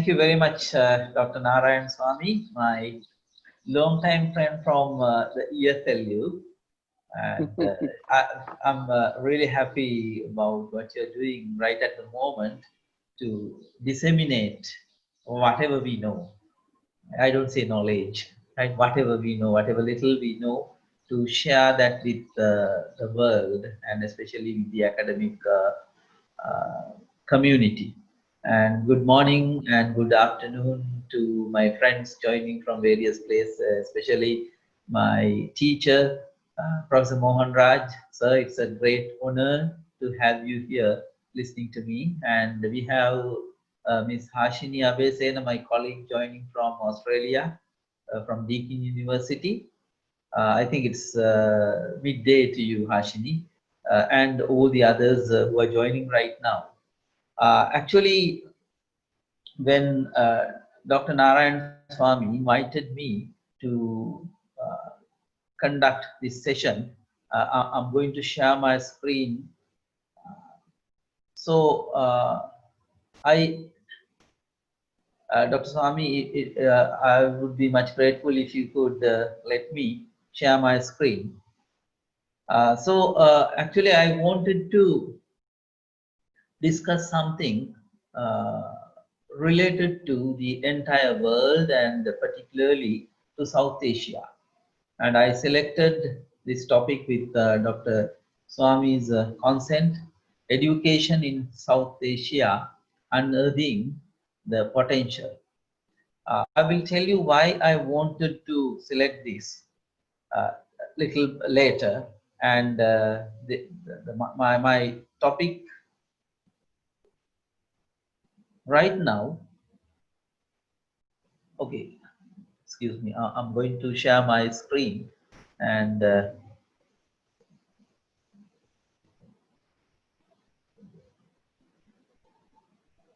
Thank you very much, Dr. Narayan Swamy, my longtime friend from the ESLU. And I'm really happy about what you're doing right at the moment to disseminate whatever we know. I don't say knowledge, right? Whatever we know, whatever little we know, to share that with the world and especially with the academic community. And good morning and good afternoon to my friends joining from various places, especially my teacher, Professor Mohan Raj. Sir, it's a great honor to have you here listening to me. And we have Ms. Hashini Abesena, my colleague, joining from Australia, from Deakin University. I think it's midday to you, Hashini, and all the others who are joining right now. Actually, when Dr. Narayan Swamy invited me to conduct this session, I'm going to share my screen. So Dr. Swamy, I would be much grateful if you could let me share my screen. Actually, I wanted to discuss something related to the entire world and particularly to South Asia. And I selected this topic with Dr. Swamy's consent, education in South Asia, unearthing the potential. I will tell you why I wanted to select this a little later. And my topic right now, okay, excuse me, I'm going to share my screen and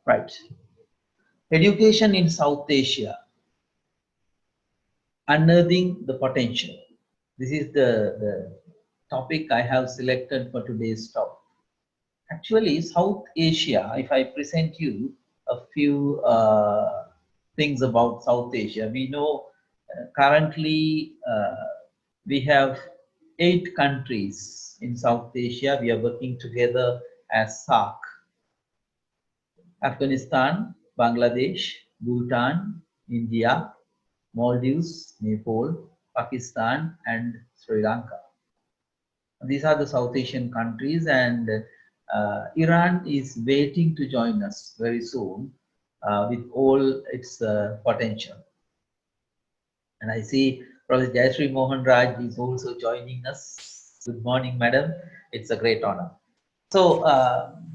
right. Education in South Asia, unearthing the potential. This is the topic I have selected for today's talk. Actually, South Asia, if I present you a few things about South Asia, we know currently we have 8 countries in South Asia. We are working together as SAARC. Afghanistan, Bangladesh, Bhutan, India, Maldives, Nepal, Pakistan, and Sri Lanka. These are the South Asian countries, and Iran is waiting to join us very soon with all its potential. And I see Professor Jayashree Mohan Raj is also joining us. Good morning, madam. It's a great honor. So,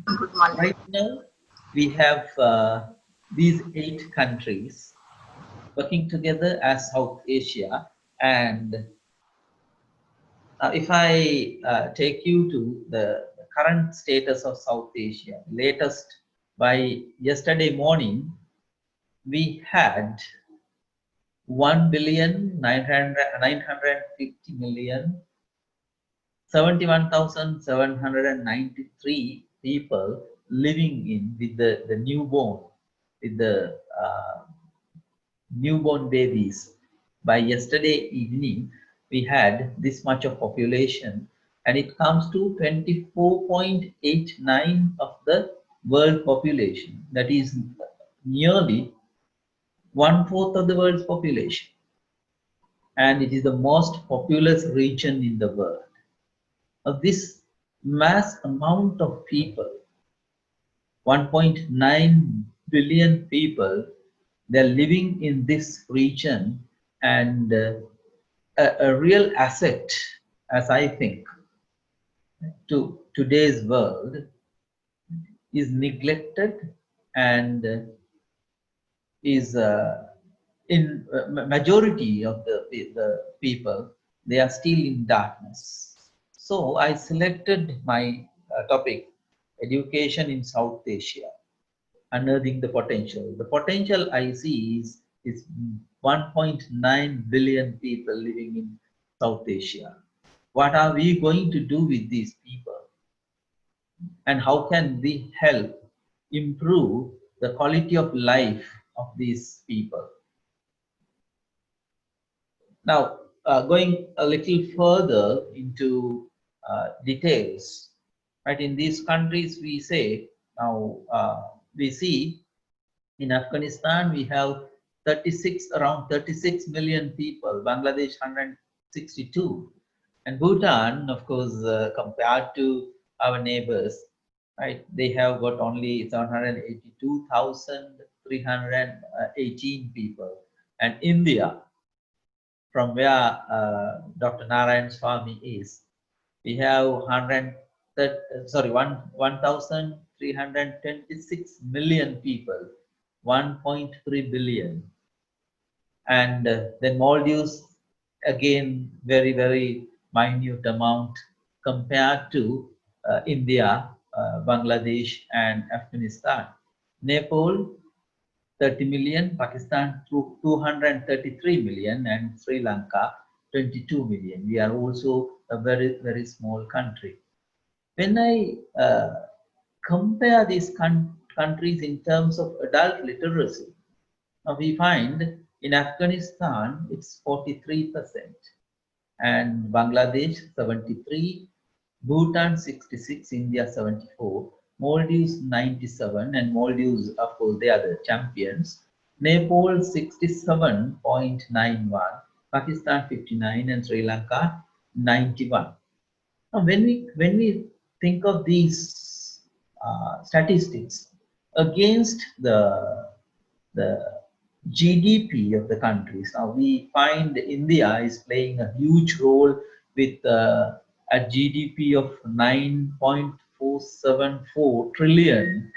Good morning. Right now, we have these 8 countries working together as South Asia. And if I take you to the current status of South Asia, latest by yesterday morning, we had 1,950,071,793 people living in with the newborn, with the newborn babies. By yesterday evening, we had this much of population, and it comes to 24.89 of the world population. That is nearly 1/4 of the world's population. And it is the most populous region in the world. This mass amount of people, 1.9 billion people, they're living in this region, and a real asset, as I think, to today's world is neglected and is in majority of the people, they are still in darkness. So I selected my topic, education in South Asia, unearthing the potential. The potential I see is 1.9 billion people living in South Asia. What are we going to do with these people? And how can we help improve the quality of life of these people. Now, going a little further into details, right? In these countries, we say now we see in Afghanistan we have around 36 million people. Bangladesh 162, and Bhutan, of course, compared to our neighbors, right? They have got only 782,318 people, and India, from where Dr. Narayan Swamy is, we have 1,326 million people, 1.3 billion. And then Maldives, again, very minute amount compared to India, Bangladesh, and Afghanistan. Nepal, 30 million, Pakistan 233 million, and Sri Lanka 22 million. We are also a very small country. When I compare these countries in terms of adult literacy, now we find in Afghanistan it's 43%, and Bangladesh 73, Bhutan 66, India 74, Maldives 97, and Maldives, of course, they are the champions. Nepal 67.91, Pakistan 59, and Sri Lanka 91. Now, when we think of these statistics against the GDP of the countries, now we find India is playing a huge role with a GDP of 9.474 trillion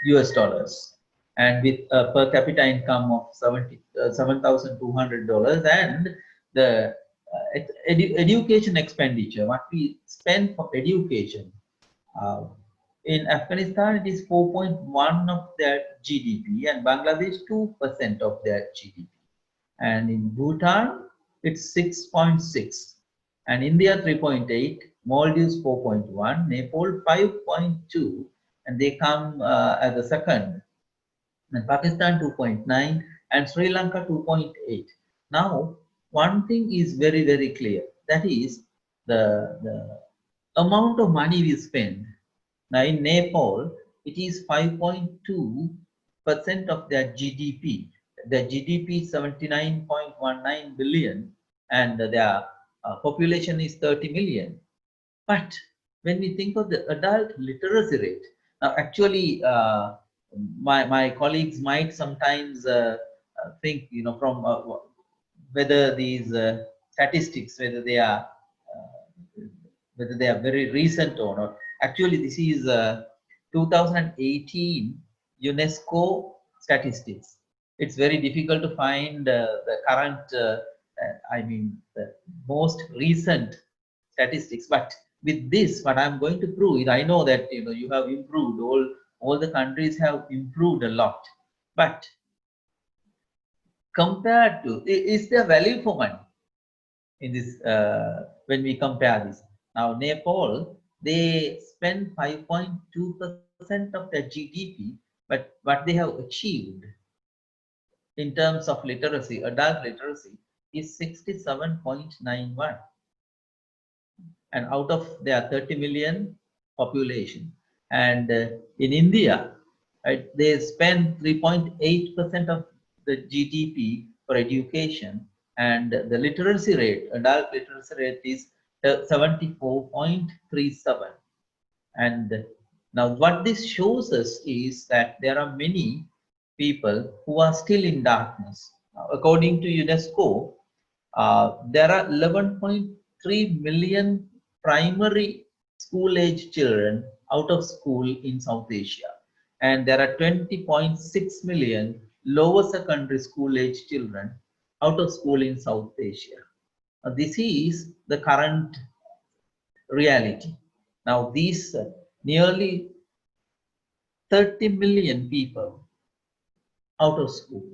US dollars, and with a per capita income of $7,200, and the education expenditure, what we spend for education. Uh, in Afghanistan, it is 4.1 of their GDP, and Bangladesh 2% of their GDP. And in Bhutan, it's 6.6, and India 3.8, Maldives 4.1, Nepal 5.2, and they come as a second, and Pakistan 2.9, and Sri Lanka 2.8. Now, one thing is very clear, that is the amount of money we spend. Now in Nepal, it is 5.2% of their GDP. Their GDP is 79.19 billion, and their population is 30 million. But when we think of the adult literacy rate, now actually my colleagues might sometimes think, from whether these statistics, whether they are very recent or not. Actually, this is 2018 UNESCO statistics. It's very difficult to find the current, the most recent statistics. But with this, what I'm going to prove is, I know that you have improved. All the countries have improved a lot. But compared to, is there value for money in this when we compare this? Now, Nepal, they spend 5.2% of their GDP, but what they have achieved in terms of literacy, adult literacy, is 67.91. And out of their 30 million population. And in India, right, they spend 3.8% of the GDP for education, and the literacy rate, adult literacy rate, is 74.37. And now what this shows us is that there are many people who are still in darkness. According to UNESCO, there are 11.3 million primary school age children out of school in South Asia, and there are 20.6 million lower secondary school age children out of school in South Asia. This is the current reality. Now, these nearly 30 million people out of school,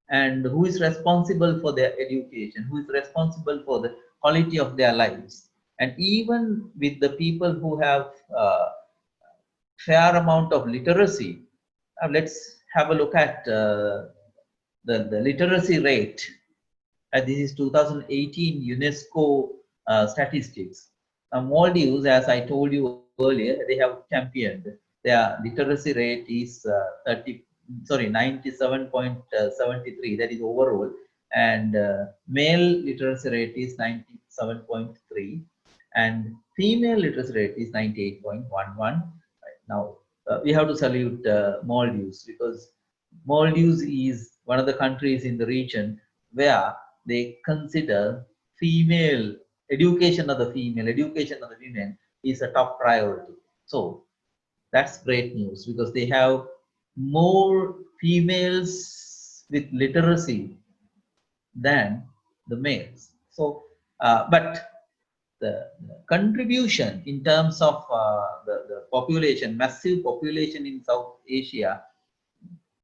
and who is responsible for their education, who is responsible for the quality of their lives. And even with the people who have fair amount of literacy, let's have a look at the literacy rate, this is 2018 UNESCO statistics. Maldives, as I told you earlier, they have championed. Their literacy rate is 97.73. That is overall, and male literacy rate is 97.3, and female literacy rate is 98.11. Right now, we have to salute Maldives, because Maldives is one of the countries in the region where they consider female education of the women is a top priority. So that's great news, because they have more females with literacy than the males. So, but the contribution in terms of the population, massive population in South Asia,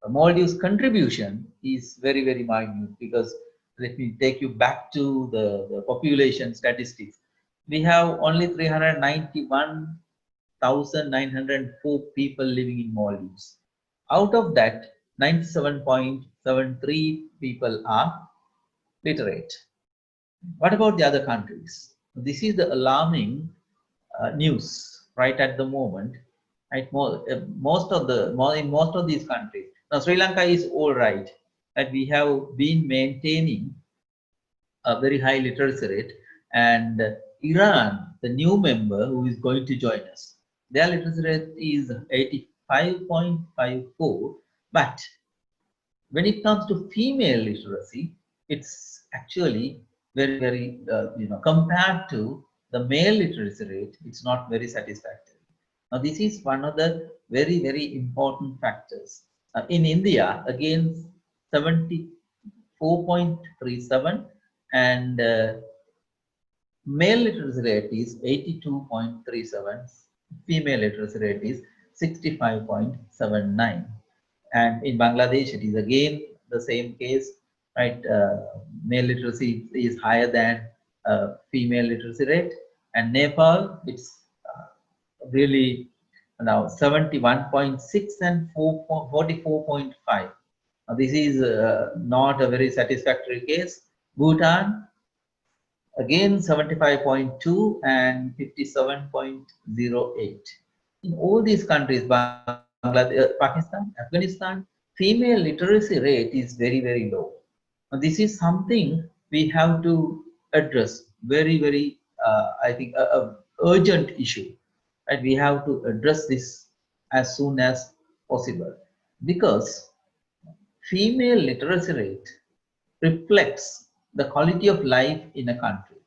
Maldives' contribution is very, very minute, because let me take you back to the population statistics. We have only 391,904 people living in Maldives. Out of that, 97.73 people are literate. What about the other countries? This is the alarming news right at the moment. Right, in most of these countries. Now, Sri Lanka is all right, that we have been maintaining a very high literacy rate, and Iran, the new member who is going to join us, their literacy rate is 85.54, but when it comes to female literacy, it's actually very, very, compared to the male literacy rate, it's not very satisfactory. Now, this is one of the very, very important factors. In India, again, 74.37, and male literacy rate is 82.37, female literacy rate is 65.79. And in Bangladesh, it is again the same case, right? Male literacy is higher than female literacy rate, and Nepal, it's really now 71.6 and 44.5. Now, this is not a very satisfactory case. Bhutan, again 75.2 and 57.08. In all these countries, Bangladesh, Pakistan, Afghanistan, female literacy rate is very, very low. Now, this is something we have to address, very, very, I think, a urgent issue. Right? We have to address this as soon as possible, because female literacy rate reflects the quality of life in a country.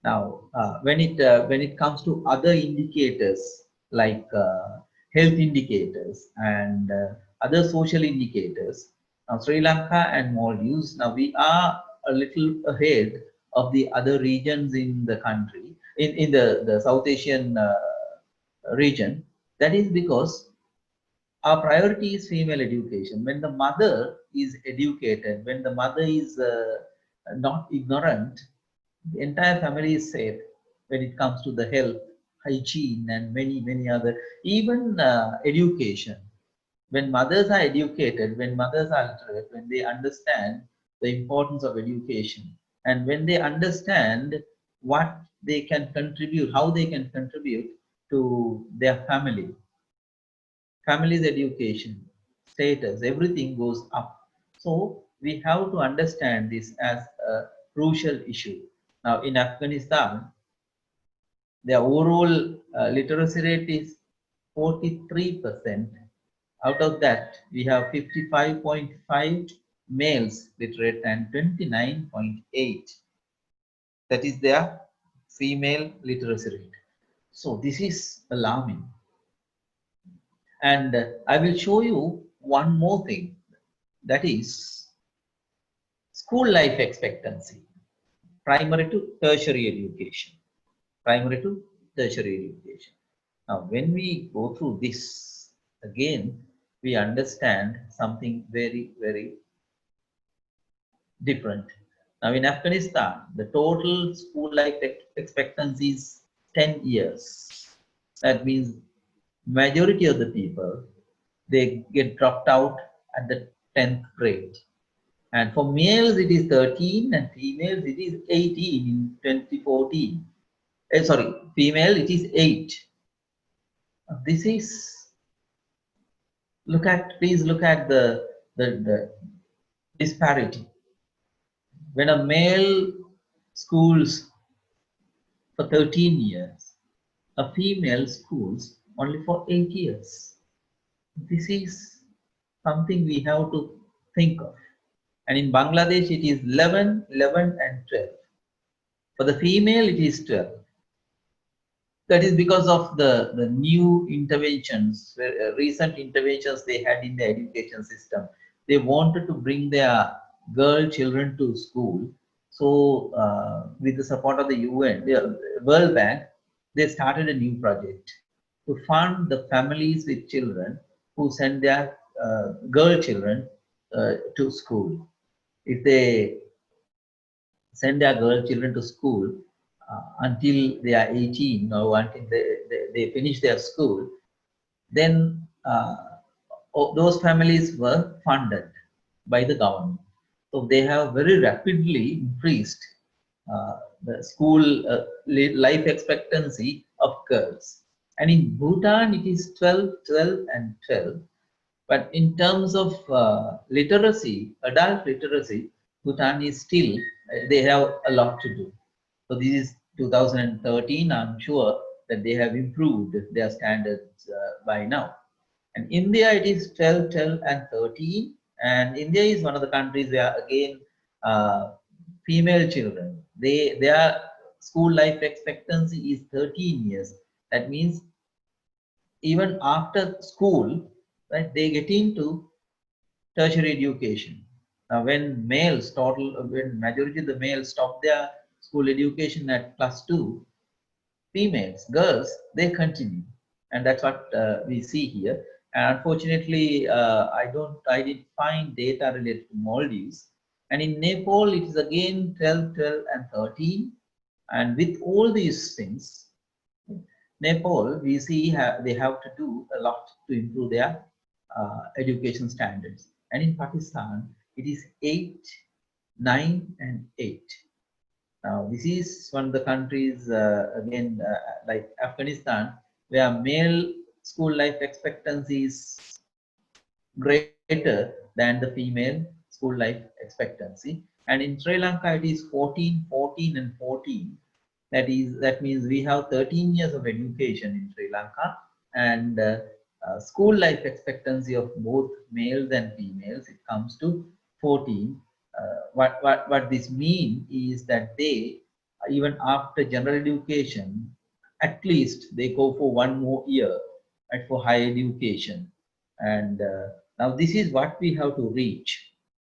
Now, when it comes to other indicators like health indicators and other social indicators, now Sri Lanka and Maldives, now we are a little ahead of the other regions in the country, in the South Asian region. That is because our priority is female education. When the mother is educated, when the mother is not ignorant, the entire family is safe when it comes to the health, hygiene, and many, many other, even education. When mothers are educated, when mothers are literate, when they understand the importance of education, and when they understand what they can contribute, how they can contribute to their family's education, status, everything goes up. So we have to understand this as a crucial issue. Now, in Afghanistan, the overall literacy rate is 43%. Out of that, we have 55.5 males literate and 29.8. That is their female literacy rate. So this is alarming. And I will show you one more thing, that is school life expectancy, primary to tertiary education. Primary to tertiary education. Now, when we go through this, again, we understand something very, very different. Now, in Afghanistan, the total school life expectancy is 10 years. That means majority of the people, they get dropped out at the 10th grade. And for males, it is 13, and females, it is 18 in 2014. Sorry, female, it is 8. This is, please look at the disparity. When a male schools for 13 years, a female schools only for 8 years. This is something we have to think of. And in Bangladesh, it is 11, 11, and 12. For the female, it is 12. That is because of the new interventions, recent interventions they had in the education system. They wanted to bring their girl children to school. So, with the support of the UN, the World Bank, they started a new project to fund the families with children who send their girl children to school. If they send their girl children to school until they are 18 or until they finish their school, then those families were funded by the government. So they have very rapidly increased the school life expectancy of girls. And in Bhutan, it is 12, 12, and 12. But in terms of literacy, adult literacy, Bhutan is still, they have a lot to do. So this is 2013. I'm sure that they have improved their standards by now. And India, it is 12, 12, and 13. And India is one of the countries where, again, female children, their school life expectancy is 13 years. That means even after school, right, they get into tertiary education. Now, when majority of the males stop their school education at +2, females, girls, they continue, and that's what we see here. And unfortunately, I didn't find data related to Maldives. And in Nepal, it is again 12, 12, and 13. And with all these things, Nepal, we see they have to do a lot to improve their education standards. And in Pakistan, it is 8, 9, and 8. Now, this is one of the countries, again, like Afghanistan, where male school life expectancy is greater than the female school life expectancy. And in Sri Lanka, it is 14, 14, and 14. That means we have 13 years of education in Sri Lanka, and school life expectancy of both males and females, it comes to 14. What this means is that they, even after general education, at least they go for one more year and for higher education. And now this is what we have to reach.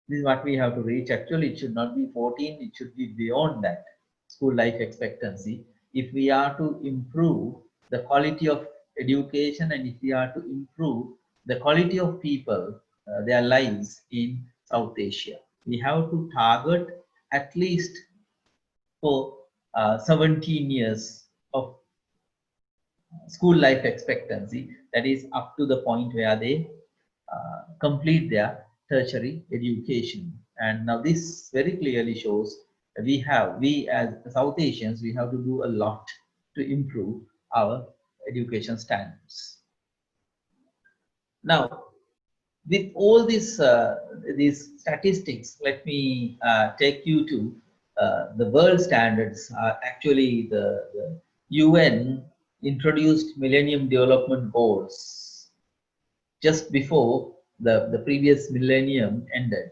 This is what we have to reach. Actually, it should not be 14, it should be beyond that school life expectancy. If we are to improve the quality of education, and if we are to improve the quality of people, their lives in South Asia, we have to target at least for 17 years of school life expectancy, that is up to the point where they complete their tertiary education. And now this very clearly shows that we as South Asians, we have to do a lot to improve our education standards. Now, with all these statistics, let me take you to the world standards. Actually, the UN introduced Millennium Development Goals just before the previous millennium ended.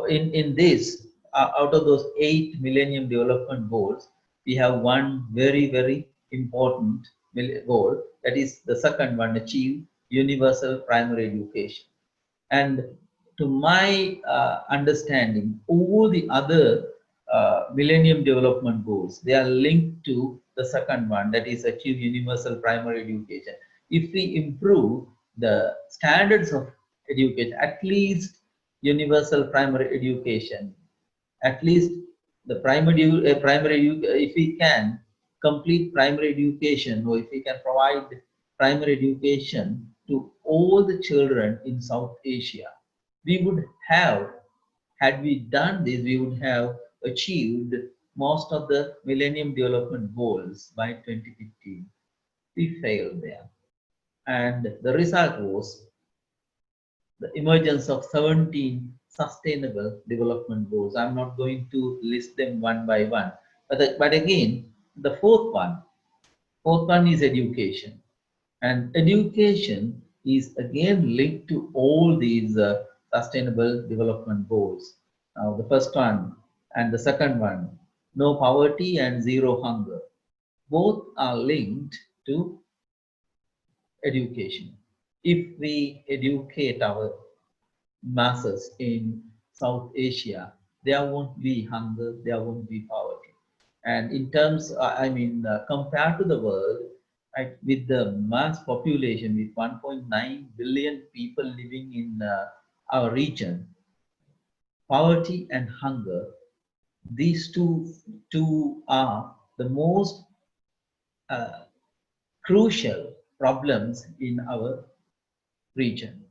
In this, out of those 8 Millennium Development Goals, we have one very, very important goal. That is the second one, achieve universal primary education. And to my understanding, all the other Millennium Development Goals, they are linked to the second one, that is achieve universal primary education. If we improve the standards of education, at least universal primary education, at least the if we can complete primary education, or if we can provide primary education to all the children in South Asia, we would have Had we done this, we would have achieved most of the Millennium Development Goals by 2015. We failed there. And the result was the emergence of 17 sustainable development goals. I'm not going to list them one by one. But again, the fourth one is education. And education is again linked to all these sustainable development goals. Now, the first one and the second one, no poverty and zero hunger. Both are linked to education. If we educate our masses in South Asia, there won't be hunger, there won't be poverty. And in terms, compared to the world, right, with the mass population, with 1.9 billion people living in our region, poverty and hunger, these two are the most uh, crucial problems in our region.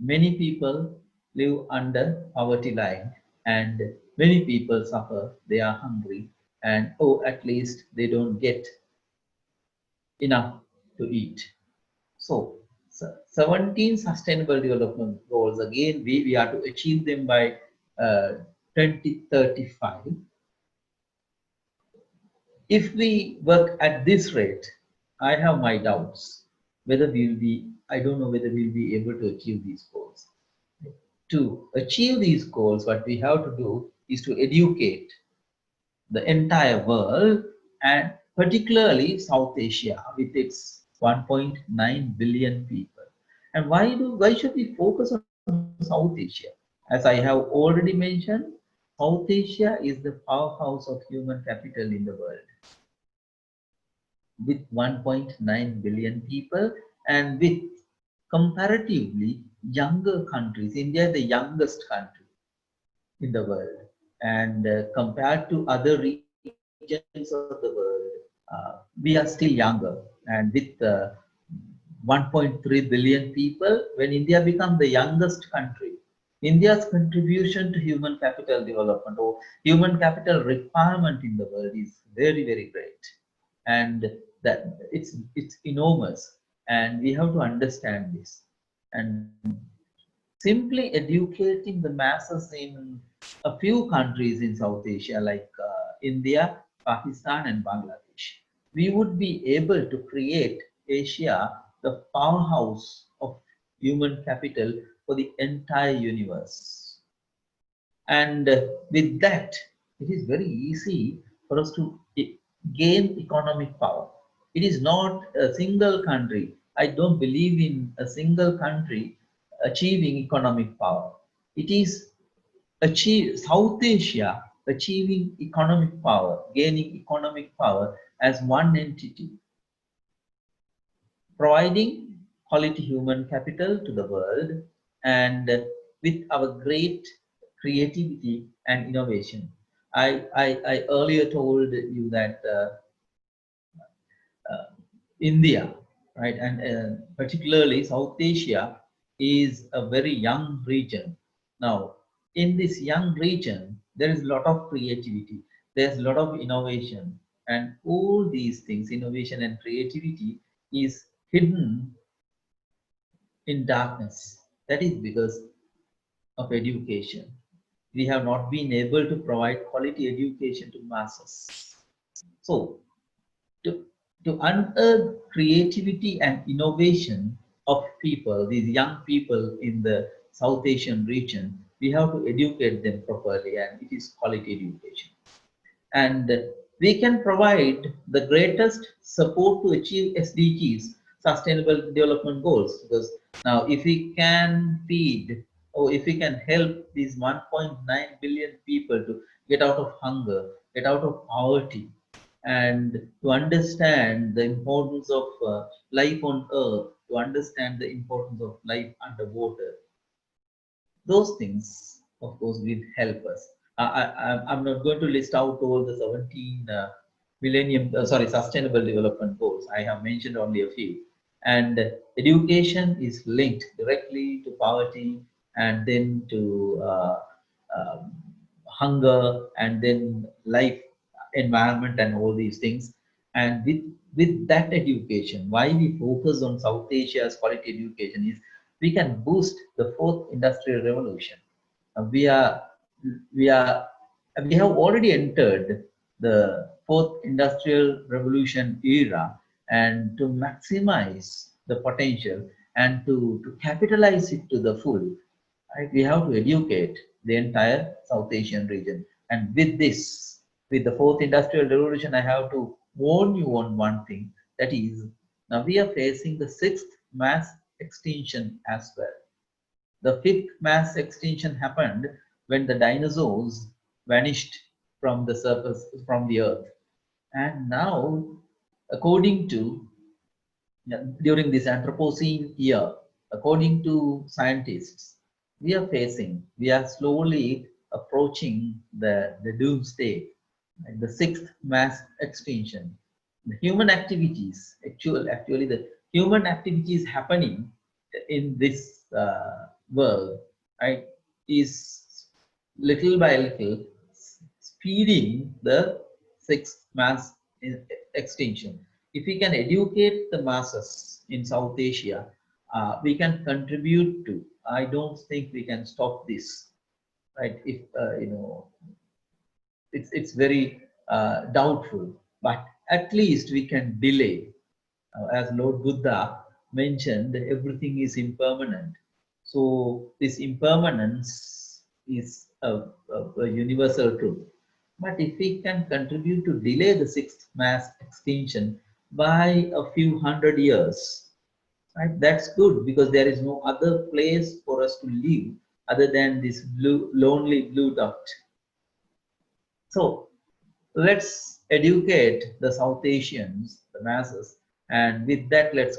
Many people live under poverty line and many people suffer. They are hungry and oh, at least they don't get enough to eat. So, 17 sustainable development goals, again, we are to achieve them by 2035. If we work at this rate, I have my doubts whether we'll be, I don't know whether we'll be able to achieve these goals. To achieve these goals, what we have to do is to educate the entire world and particularly South Asia with its 1.9 billion people. And why should we focus on South Asia? As I have already mentioned, South Asia is the powerhouse of human capital in the world with 1.9 billion people and with comparatively younger countries. India is the youngest country in the world. And compared to other regions of the world, we are still younger. And with 1.3 billion people, when India becomes the youngest country, India's contribution to human capital development or human capital requirement in the world is very, very great. And that it's enormous. And we have to understand this. And simply educating the masses in a few countries in South Asia like India, Pakistan, and Bangladesh, we would be able to create Asia the powerhouse of human capital for the entire universe. And with that, it is very easy for us to gain economic power. It is not a single country. I don't believe in a single country achieving economic power. It is South Asia achieving economic power, gaining economic power as one entity, providing quality human capital to the world and with our great creativity and innovation. I earlier told you that uh, India, right, and particularly South Asia is a very young region. Now, in this young region, there is a lot of creativity, there's a lot of innovation, and all these things, innovation and creativity, is hidden in darkness. That is because of education. We have not been able to provide quality education to masses. So, to, to unearth creativity and innovation of people, these young people in the South Asian region, we have to educate them properly, and it is quality education. And we can provide the greatest support to achieve SDGs, Sustainable Development Goals, because now if we can feed or if we can help these 1.9 billion people to get out of hunger, get out of poverty, and to understand the importance of life on earth, to understand the importance of life underwater, those things, of course, will help us. I'm not going to list out all the 17 Sustainable Development Goals. I have mentioned only a few. And education is linked directly to poverty and then to um, hunger, and then life, environment, and all these things. And with that education, why we focus on South Asia's quality education is we can boost the fourth industrial revolution. We are we are we have already entered the fourth industrial revolution era, and to maximize the potential and to capitalize it to the full, right, we have to educate the entire South Asian region. And with this, with the fourth industrial revolution, I have to warn you on one thing, that is, now we are facing the sixth mass extinction as well. The fifth mass extinction happened when the dinosaurs vanished from the surface, from the earth. And now, according to, yeah, during this Anthropocene year, according to scientists, we are slowly approaching the doomsday, like the sixth mass extinction. The human activities, actually, the human activities happening in this world, right, is little by little speeding the sixth mass extinction. If we can educate the masses in South Asia, we can contribute to. I don't think we can stop this, right? If it's very doubtful, but at least we can delay. As Lord Buddha mentioned, everything is impermanent. So this impermanence is a universal truth. But if we can contribute to delay the sixth mass extinction by a few hundred years, right, that's good, because there is no other place for us to live other than this lonely blue dot. So let's educate the South Asians, the masses, and with that, let's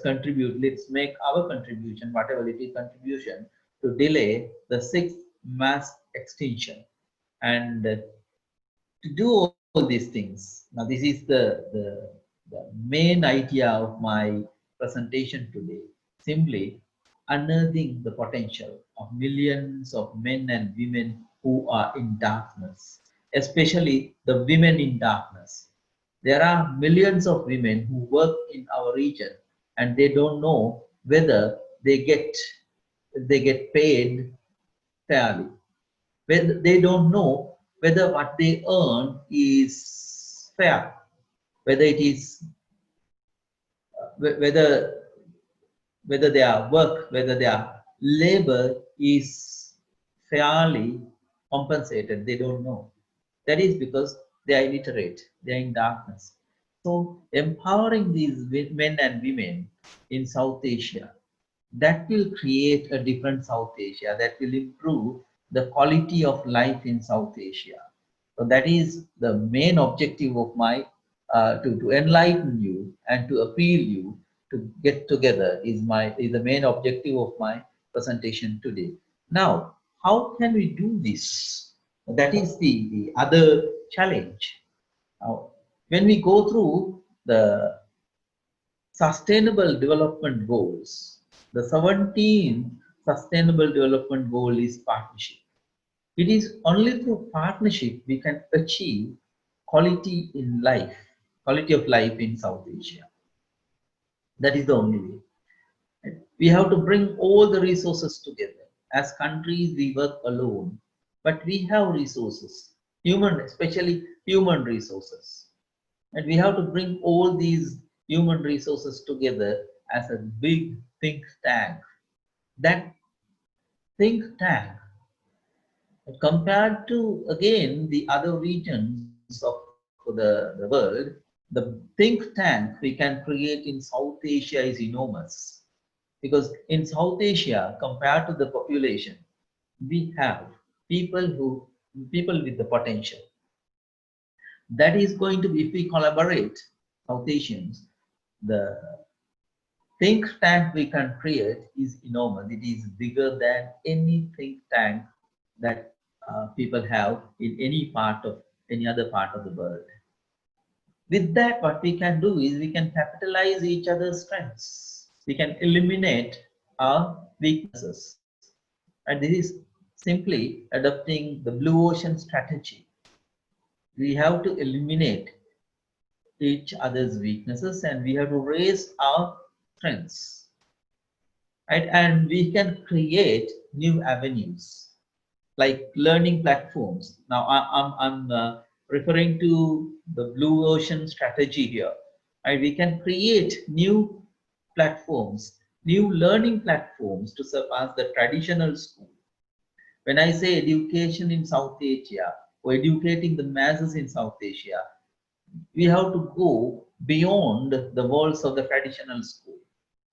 make our contribution, whatever little contribution, to delay the sixth mass extinction. And to do all these things, now this is the main idea of my presentation today, simply unearthing the potential of millions of men and women who are in darkness, especially the women in darkness. There are millions of women who work in our region, and they don't know whether they get paid fairly. When they don't know whether what they earn is fair, whether it is whether their work, whether their labor is fairly compensated. They don't know. That is because they are illiterate, they are in darkness. So empowering these men and women in South Asia, that will create a different South Asia, that will improve the quality of life in South Asia. So that is the main objective of my, to enlighten you and to appeal you to get together is the main objective of my presentation today. Now, how can we do this? That is the other challenge. Now, when we go through the Sustainable Development Goals, the 17th Sustainable Development Goal is partnership. It is only through partnership we can achieve quality in life, quality of life in South Asia. That is the only way. We have to bring all the resources together. As countries, we work alone, but we have resources, especially human resources. And we have to bring all these human resources together as a big think tank. That think tank, compared to again the other regions of the world, the think tank we can create in South Asia is enormous. Because in South Asia, compared to the population, we have people people with the potential. That is going to be, if we collaborate, South Asians, the think tank we can create is enormous. It is bigger than any think tank that people have in any other part of the world. With that, what we can do is we can capitalize each other's strengths. We can eliminate our weaknesses. And this is simply adopting the blue ocean strategy. We have to eliminate each other's weaknesses and we have to raise our strengths, right? And we can create new avenues like learning platforms. Now, I'm referring to the blue ocean strategy here. Right? We can create new platforms, new learning platforms to surpass the traditional school. When I say education in South Asia or educating the masses in South Asia, we have to go beyond the walls of the traditional school.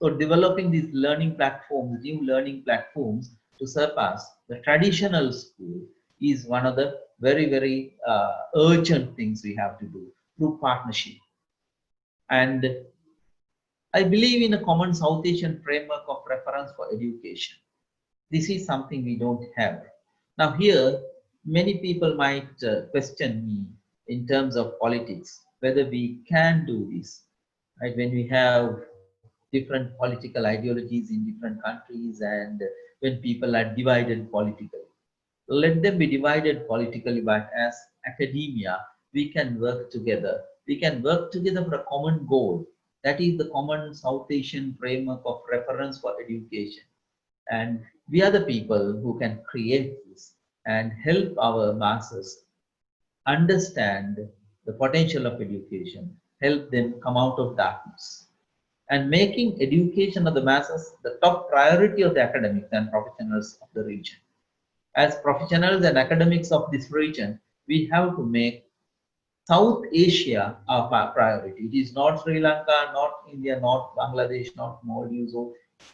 So developing these learning platforms, new learning platforms to surpass the traditional school is one of the very urgent things we have to do through partnership. And I believe in a common South Asian framework of reference for education. This is something we don't have. Now here, many people might question me in terms of politics, whether we can do this, right? When we have different political ideologies in different countries and when people are divided politically. Let them be divided politically, but as academia, we can work together. We can work together for a common goal. That is the common South Asian framework of reference for education. And we are the people who can create this and help our masses understand the potential of education, help them come out of darkness. And making education of the masses the top priority of the academics and professionals of the region. As professionals and academics of this region, we have to make South Asia our priority. It is not Sri Lanka, not India, not Bangladesh, not Maldives, or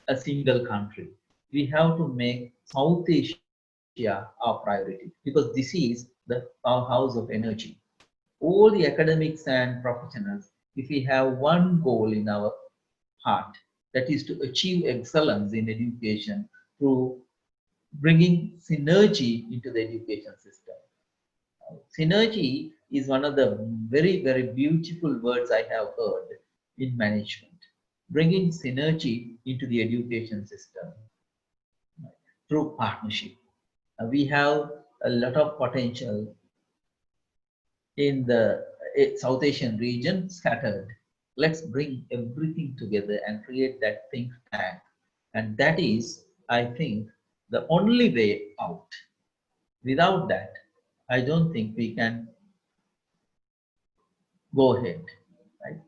a single country. We have to make South Asia our priority because this is the powerhouse of energy. All the academics and professionals, if we have one goal in our heart, that is to achieve excellence in education through bringing synergy into the education system. Synergy is one of the very beautiful words I have heard in management. Bringing synergy into the education system through partnership. We have a lot of potential in the South Asian region scattered. Let's bring everything together and create that think tank. And that is, I think, the only way out. Without that, I don't think we can go ahead. Right?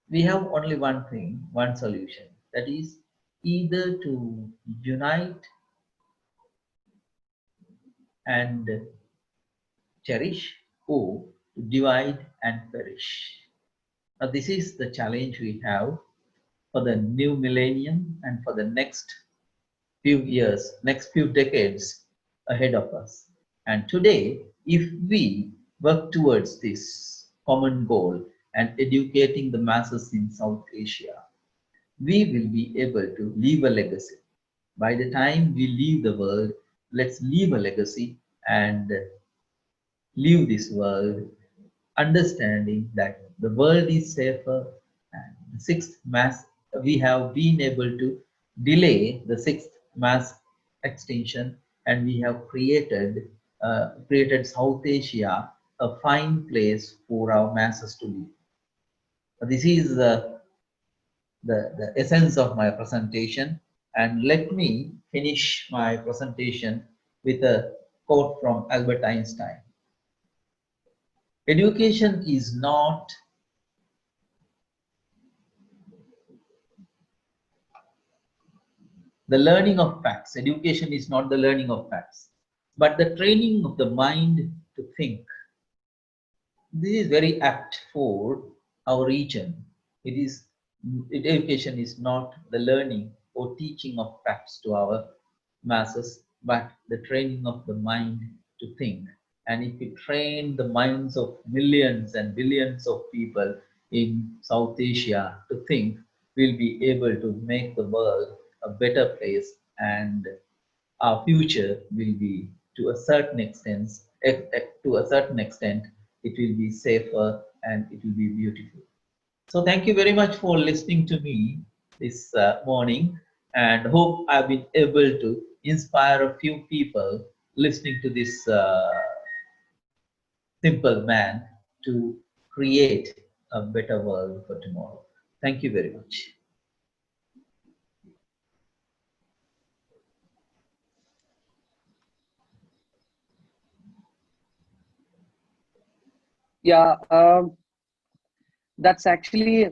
We have only one thing, one solution. That is either to unite and cherish or to divide and perish. Now, this is the challenge we have for the new millennium and for the next few years, next few decades ahead of us. And today, if we work towards this common goal and educating the masses in South Asia, we will be able to leave a legacy. By the time we leave the world, let's leave a legacy and leave this world understanding that the world is safer and the sixth mass, we have been able to delay the sixth mass extinction and we have created South Asia a fine place for our masses to live. This is the essence of my presentation, and let me finish my presentation with a quote from Albert Einstein. Education is not the learning of facts. Education is not the learning of facts, but the training of the mind to think. This is very apt for our region. It is education is not the learning or teaching of facts to our masses, but the training of the mind to think. And if we train the minds of millions and billions of people in South Asia to think, we'll be able to make the world a better place and our future will be to a certain extent, to a certain extent, it will be safer and it will be beautiful. So thank you very much for listening to me this morning and hope I've been able to inspire a few people listening to this simple man to create a better world for tomorrow. Thank you very much. Yeah, that's actually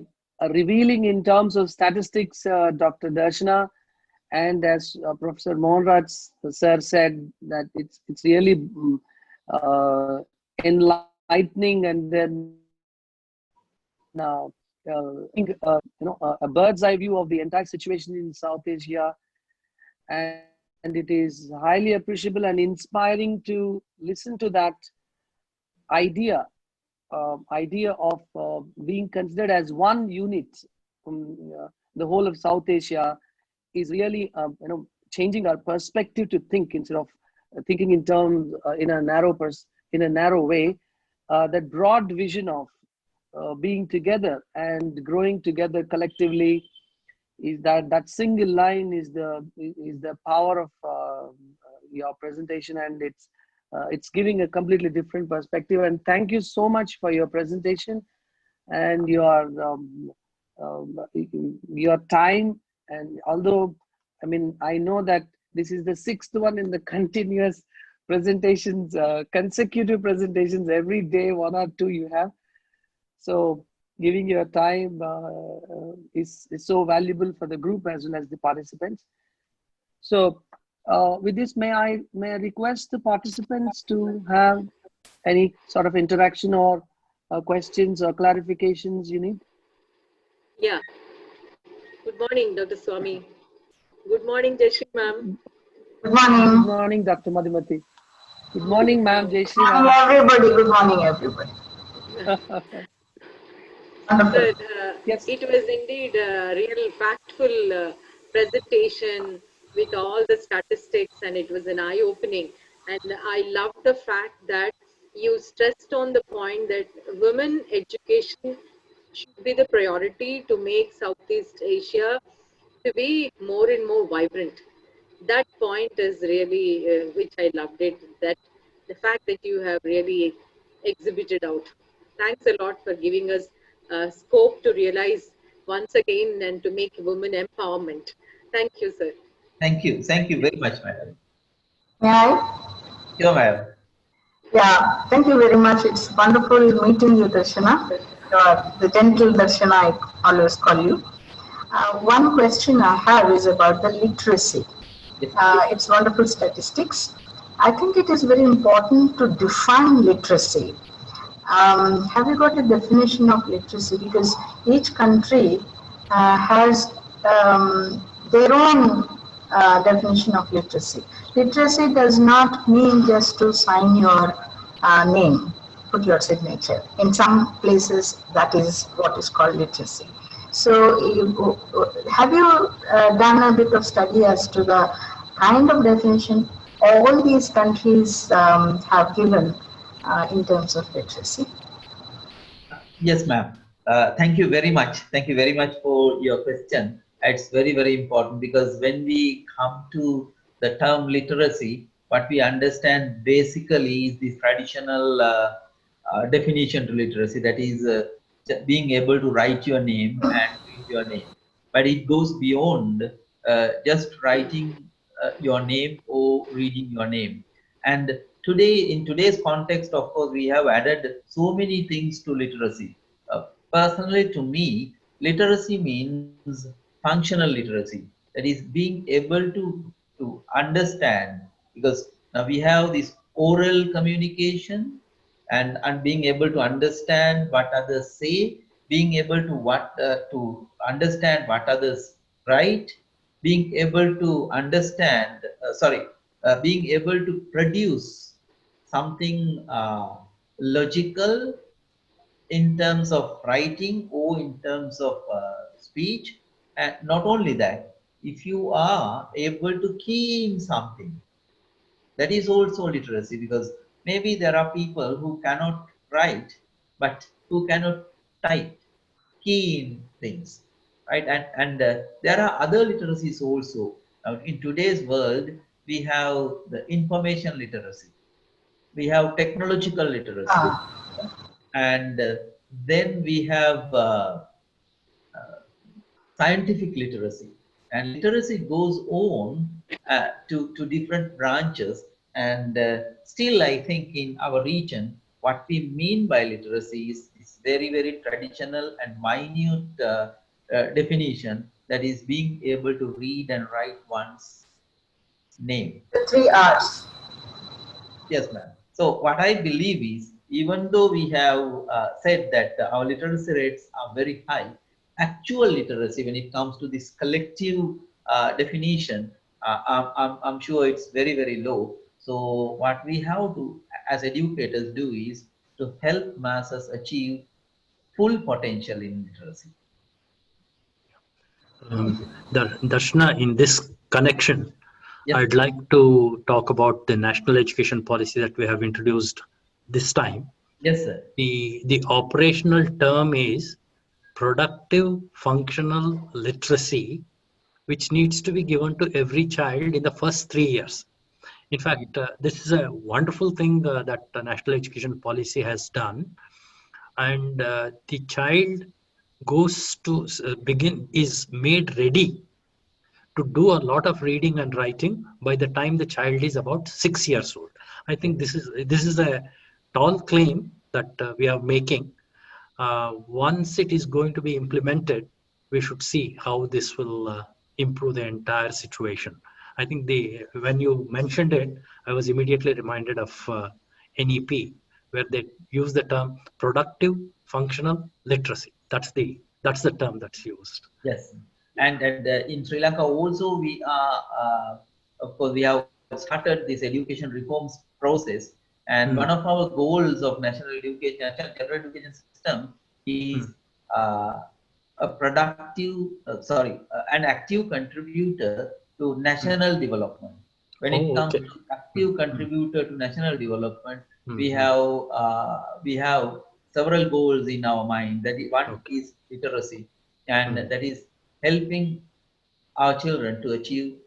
revealing in terms of statistics, Dr. Darshana. And as Professor Mohanraj sir said, that it's really enlightening, and then a bird's eye view of the entire situation in South Asia, and it is highly appreciable and inspiring to listen to that idea idea of being considered as one unit from the whole of South Asia is really changing our perspective to think instead of thinking in terms in a narrow way. That broad vision of being together and growing together collectively is that single line is the power of your presentation, and it's giving a completely different perspective. And thank you so much for your presentation and your time. And although I know that this is the sixth one in the continuous presentations, consecutive presentations, every day one or two you have. So giving your time is so valuable for the group as well as the participants. So with this, may I request the participants to have any sort of interaction or questions or clarifications you need? Yeah. Good morning, Dr. Swamy. Good morning, Jayashree ma'am. Good morning. Good morning, Dr. Madhumati. Good morning, ma'am. Jayashree Good morning, ma'am. everybody. Good morning, everybody. Wonderful. Sir, Yes. it was indeed a real factful presentation with all the statistics, and it was an eye-opening. And I love the fact that you stressed on the point that women education should be the priority to make Southeast Asia to be more and more vibrant. That point is really, which I loved it, that the fact that you have really exhibited out. Thanks a lot for giving us scope to realize once again and to make women empowerment. Thank you, sir. Thank you. Thank you very much, madam. May I? Sure, madam. Yeah, thank you very much. It's wonderful meeting you, Darshana. The gentle Darshana, I always call you. One question I have is about the literacy. Yes. It's wonderful statistics. I think it is very important to define literacy. Have you got a definition of literacy? Because each country has their own definition of literacy. Literacy does not mean just to sign your name, put your signature. In some places, that is what is called literacy. So, have you done a bit of study as to the kind of definition all these countries have given in terms of literacy? Yes, ma'am. Thank you very much. Thank you very much for your question. It's very, very important because when we come to the term literacy, what we understand basically is the traditional definition to literacy, that is being able to write your name and read your name. But it goes beyond just writing your name or reading your name. And today, in today's context, of course, we have added so many things to literacy. Personally, to me, literacy means functional literacy. That is being able to understand, because now we have this oral communication and being able to understand what others say, being able to understand what others write, being able to understand, being able to produce something logical in terms of writing or in terms of speech. And not only that, if you are able to key in something, that is also literacy, because maybe there are people who cannot write but who cannot type, key in things, right? And there are other literacies also. Now, in today's world, we have the information literacy, we have technological literacy, and then we have scientific literacy. And literacy goes on to different branches. And still, I think in our region, what we mean by literacy is very, very traditional and minute definition, that is being able to read and write one's name. The three R's. Yes, ma'am. So what I believe is, even though we have said that our literacy rates are very high, actual literacy, when it comes to this collective definition, I'm sure it's very, very low. So what we have to, as educators, do is to help masses achieve full potential in literacy. Darshana, in this connection, Yes. I'd like to talk about the national education policy that we have introduced this time. Yes, sir. The operational term is productive functional literacy, which needs to be given to every child in the first 3 years. In fact, this is a wonderful thing that the national education policy has done. And the child goes to is made ready to do a lot of reading and writing by the time the child is about 6 years old. I think this is a tall claim that we are making. Once it is going to be implemented, we should see how this will improve the entire situation. I think when you mentioned it, I was immediately reminded of NEP, where they use the term productive functional literacy. That's the term that's used. Yes, and in Sri Lanka also, we are of course we have started this education reforms process, and one of our goals of national education, national general education system, is a productive, an active contributor to national development. When it comes to active contributor to national development, we have several goals in our mind. That is, one is literacy, and that is helping our children to achieve.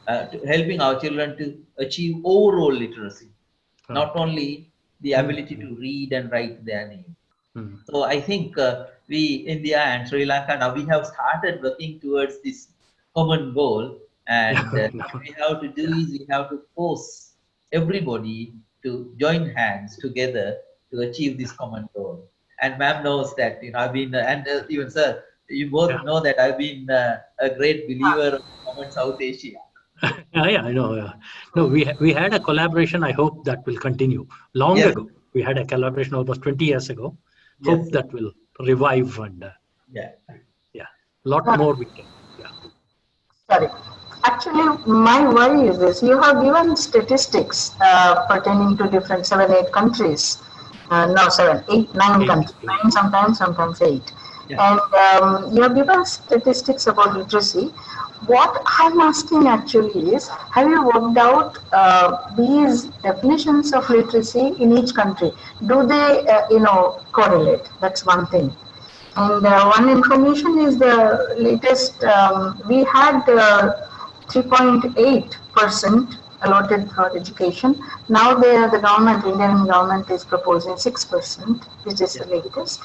Helping our children to achieve overall literacy, not only the ability to read and write their name. So I think we, India and Sri Lanka, now we have started working towards this common goal, and what we have to do is we have to force everybody to join hands together to achieve this common goal. And ma'am knows that, I've been, and even sir, you both know that I've been a great believer of common South Asia. Yeah, I know. Yeah. No, we had a collaboration. I hope that will continue. Long ago, we had a collaboration almost 20 years ago. Hope that will revive and a lot more we can. Yeah. Sorry. Actually, my worry is this. You have given statistics pertaining to different 7, 8 countries. No, 7, 8, 9 countries. 9 sometimes 8. And you have given statistics about literacy. What I'm asking actually is, have you worked out these definitions of literacy in each country? Do they, correlate? That's one thing. And one information is the latest, we had 3.8% allotted for education. Now the government, Indian government is proposing 6%, which is the latest.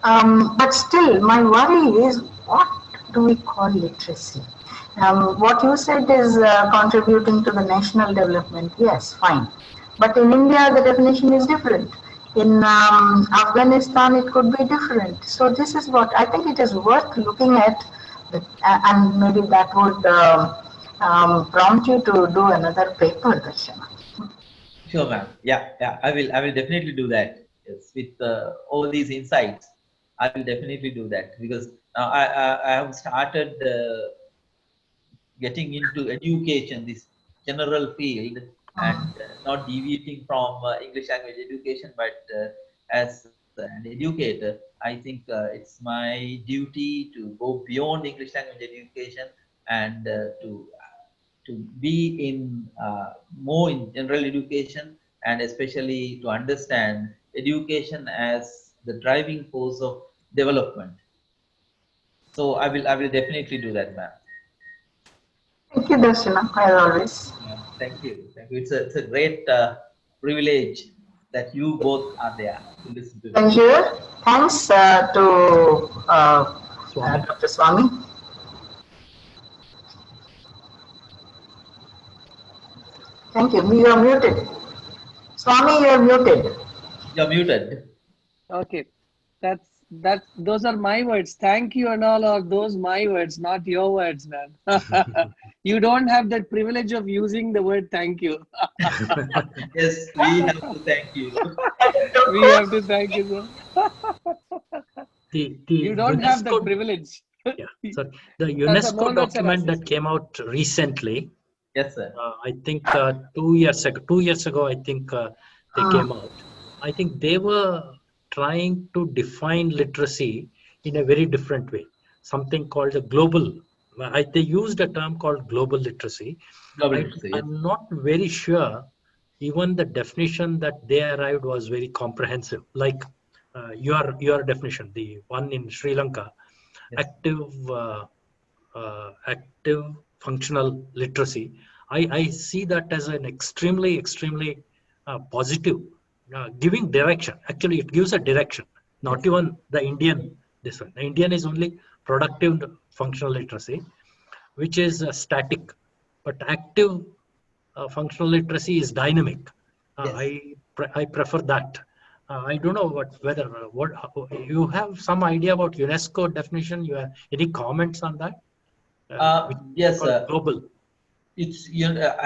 But still, my worry is, what do we call literacy? What you said is contributing to the national development. Yes, fine. But in India, the definition is different. In Afghanistan, it could be different. So this is what I think it is worth looking at, and maybe that would prompt you to do another paper, Darshana. Sure, ma'am. Yeah. I will definitely do that. Yes, with all these insights, I will definitely do that, because now I have started getting into education, this general field, and not deviating from English language education, but as an educator, I think it's my duty to go beyond English language education, and to be in more in general education, and especially to understand education as the driving force of development. So I will definitely do that, ma'am. Thank you, Darshana, as always. Thank you. Thank you. It's a great privilege that you both are there to listen to me. Thank you. Thanks to Swami. Dr. Swamy. Thank you. You are muted. Swami, you are muted. You're muted. Okay, that's those are my words. Thank you and all are those my words, not your words, man. You don't have that privilege of using the word thank you. Yes, we have to thank you. We have to thank you, sir. The You don't have that UNESCO, privilege. yeah, sorry, the Sir, UNESCO Mohan sir document that assist. came out recently, Yes, sir. I think 2 years ago, 2 years ago, I think they came out. I think they were trying to define literacy in a very different way, something called a global. They used a term called global literacy. Global literacy, yes. I'm not very sure even the definition that they arrived was very comprehensive. Like your definition, the one in Sri Lanka, Yes. active functional literacy. I see that as an extremely positive, giving direction. Actually, it gives a direction. Not Yes. even the Indian, this one. The Indian is only productive functional literacy, which is static, but active functional literacy is dynamic. Yes. I prefer that. I don't know whether you have some idea about UNESCO definition. You have any comments on that? Which they Yes, call global. it's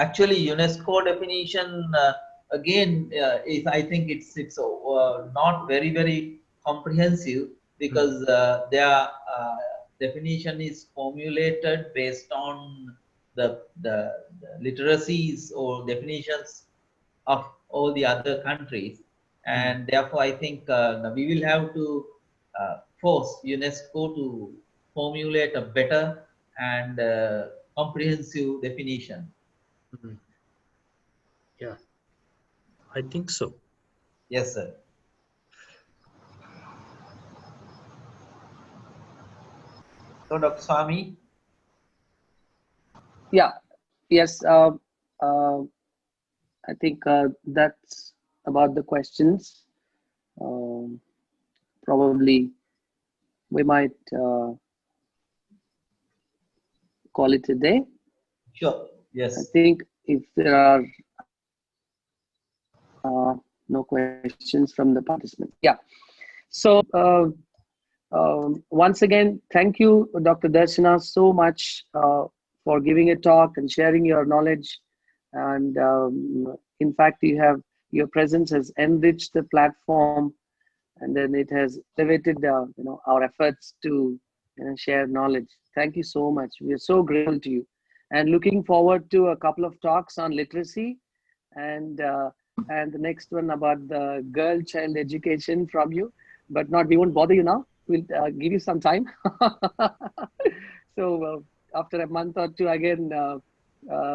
actually UNESCO definition again is, I think it's not very comprehensive, Mm, because their definition is formulated based on the literacies or definitions of all the other countries, mm, and therefore I think we will have to force UNESCO to formulate a better and comprehensive definition. mm. Yeah, I think so. Yes, sir. So, Dr. Swamy, Yeah, yes. Uh, I think that's about the questions. Um, Probably we might call it a day. sure. I Yes. think if there are no questions from the participants. Yeah. So once again, thank you, Dr. Darshana, so much for giving a talk and sharing your knowledge. And in fact, your presence has enriched the platform, and then it has elevated our efforts to share knowledge. Thank you so much. We are so grateful to you, and looking forward to a couple of talks on literacy, and and the next one about the girl child education from you. But not, we won't bother you now. We'll give you some time. So after a month or two, again, uh,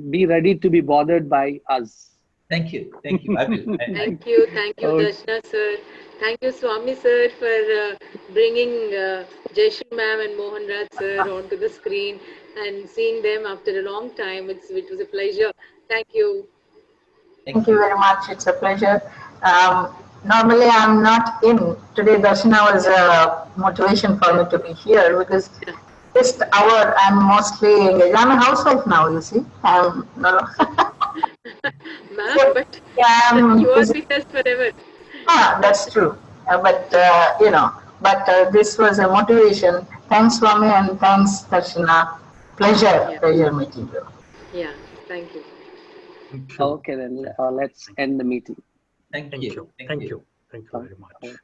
be ready to be bothered by us. Thank you. Thank you. I will. Thank you, Okay. Darshana sir. Thank you, Swami sir, for bringing Jaishu ma'am and Mohan Raj sir onto the screen and seeing them after a long time. It was a pleasure. Thank you. Thank Thank you you. very much. It's a pleasure. Normally, I'm not in. Today, Darshana was a motivation for me to be here because this hour I'm mostly engaged. I'm a housewife now, you see. No, Ma'am, so, but yeah, you I'm are busy. with us forever. That's true. But this was a motivation. Thanks, Swami, and thanks, Darshana. Yeah, Pleasure meeting you. yeah. Thank you. Thank you. Okay, then Thank let's end the meeting. Thank thank you. you. Thank Thank you. you. Thank you very much.